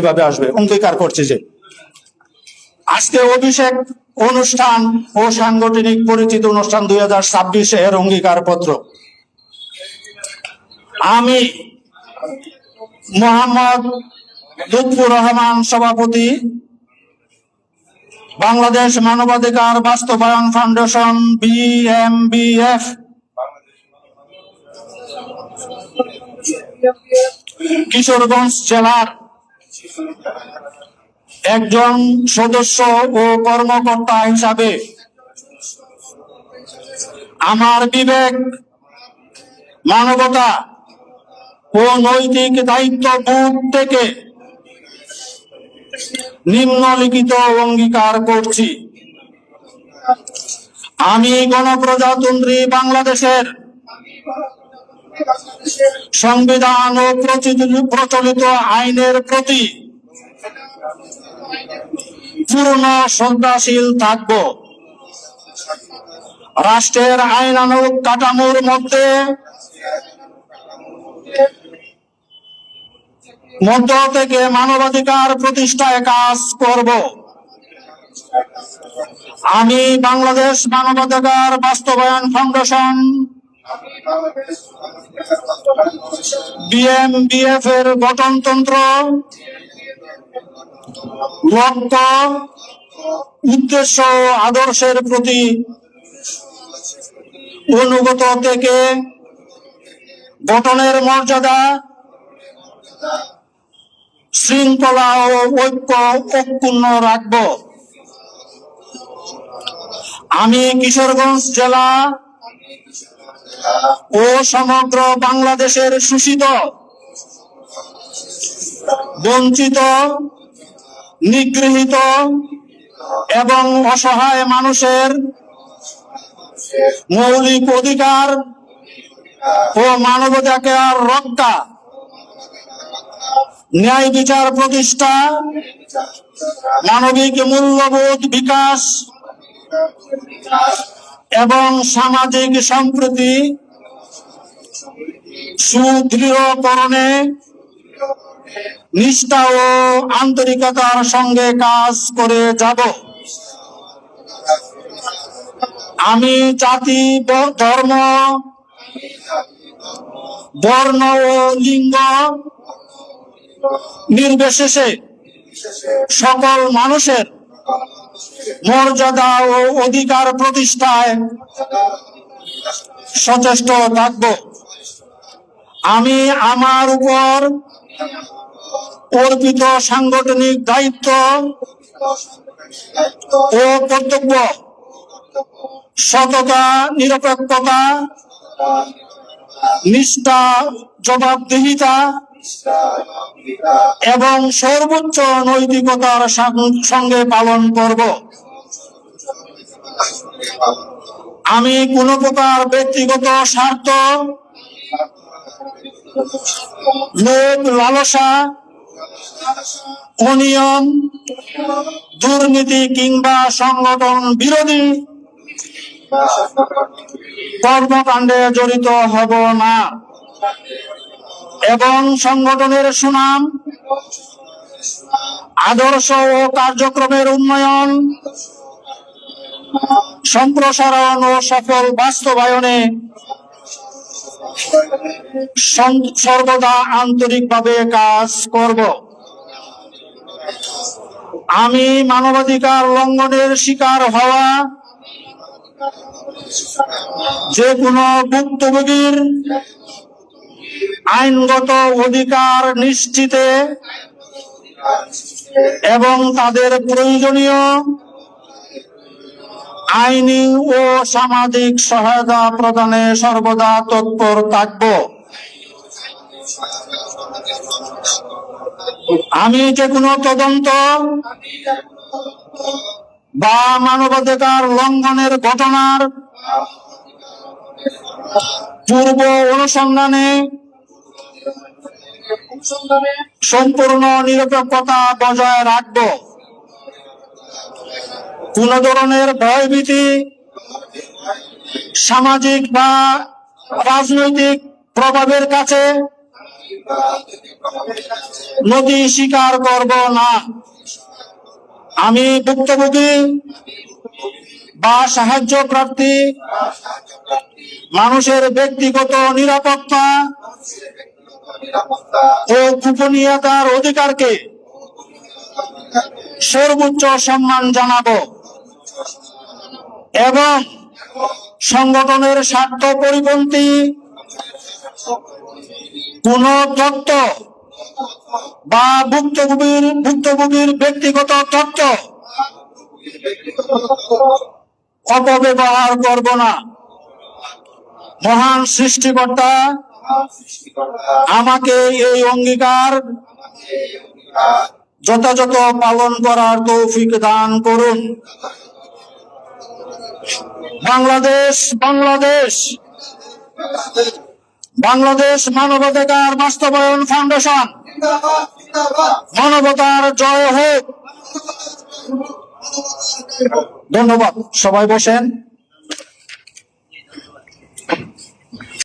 কিভাবে আসবে অঙ্গীকার করছি যে আজকে অভিষেক অনুষ্ঠান ও সাংগঠনিক পরিচিতি অনুষ্ঠান 2026 এর অঙ্গীকার পত্র। আমি মোহাম্মদ লুৎফুর রহমান, সভাপতি, বাংলাদেশ মানবাধিকার বাস্তবায়ন ফাউন্ডেশন BMBF, কিশোরগঞ্জ জেলার একজন সদস্য ও কর্মকর্তা হিসাবে আমার বিবেক, মানবতা ও নৈতিক দায়িত্ববোধ থেকে নিম্নলিখিত অঙ্গীকার করছি। আমি গণপ্রজাতন্ত্রী বাংলাদেশের সংবিধান ও প্রচলিত আইনের প্রতি পূর্ণ শ্রদ্ধাশীল থাকব। রাষ্ট্রের আইনানুগ কাঠামোর মধ্য থেকে মানবাধিকার প্রতিষ্ঠায় কাজ করব। আমি বাংলাদেশ মানবাধিকার বাস্তবায়ন ফাউন্ডেশন BMBF এর গঠনতন্ত্র, লক্ষ্য, উদ্দেশ্য ও আদর্শের প্রতি অনুগত থেকে গঠনের মর্যাদা, শৃঙ্খলা ও ঐক্য অক্ষুণ্ণ রাখব। আমি কিশোরগঞ্জ জেলা ও সমগ্র বাংলাদেশের শোষিত, বঞ্চিত, নিগৃহীত এবং অসহায় মানুষের মৌলিক অধিকার ও মানবাধিকার রক্ষা, ন্যায় বিচার প্রতিষ্ঠা, মানবিক মূল্যবোধ বিকাশ এবং সামাজিক সম্প্রীতি সুদৃঢ়করণে নিষ্ঠা ও আন্তরিকতার সঙ্গে কাজ করে যাব। আমি জাতি, ধর্ম, বর্ণ ও লিঙ্গ নির্বিশেষে সকল মানুষের মর্যাদা ও অধিকার প্রতিষ্ঠায় সচেষ্ট থাকব। আমি আমার উপর অর্পিত সাংগঠনিক দায়িত্ব ও কর্তব্য সততা, নিরপেক্ষতা, নিষ্ঠা, জবাবদিহিতা এবং সর্বোচ্চ নৈতিকতার সঙ্গে পালন করব। আমি কোনো প্রকার ব্যক্তিগত স্বার্থ, লোভ লালসা, অনিয়ম, দুর্নীতি কিংবা সংগঠন বিরোধী কর্মকাণ্ডে জড়িত হব না এবং সংগঠনের সুনাম, আদর্শ ও কার্যক্রমের উন্নয়ন, সম্প্রসারণ ও সফল বাস্তবায়নে সর্বদা আন্তরিকভাবে কাজ করব। আমি মানবাধিকার লঙ্ঘনের শিকার হওয়া যে কোনো ভুক্তভোগীর আইনগত অধিকার নিশ্চিতে এবং তাদের প্রয়োজনীয় আইনি ও সামাজিক সহায়তা প্রদানে সর্বদা তৎপর থাকব। আমি যে কোনো তদন্ত বা মানবাধিকার লঙ্ঘনের ঘটনার পূর্ব অনুসন্ধানে সম্পূর্ণ নিরপেক্ষতা বজায় রাখব। কোন ধরনের ভয়ভীতি, সামাজিক বা রাজনৈতিক প্রভাবের কাছে নদী স্বীকার করব না। আমি ভুক্তভোগী বা সাহায্য প্রার্থী মানুষের ব্যক্তিগত নিরাপত্তা ও গোপনীয়তার অধিকারকে সর্বোচ্চ সম্মান জানাবো এবং সংগঠনের স্বার্থ পরিপন্থী কোন তথ্য বা ভুক্তভোগীর ব্যক্তিগত তথ্য অপব্যবহার করব না। মহান সৃষ্টিকর্তা আমাকে এই অঙ্গীকার যথাযথ পালন করার তৌফিক দান করুন। বাংলাদেশ বাংলাদেশ বাংলাদেশ মানবাধিকার বাস্তবায়ন ফাউন্ডেশন। মানবতার জয় হোক। ধন্যবাদ। সবাই বসেন।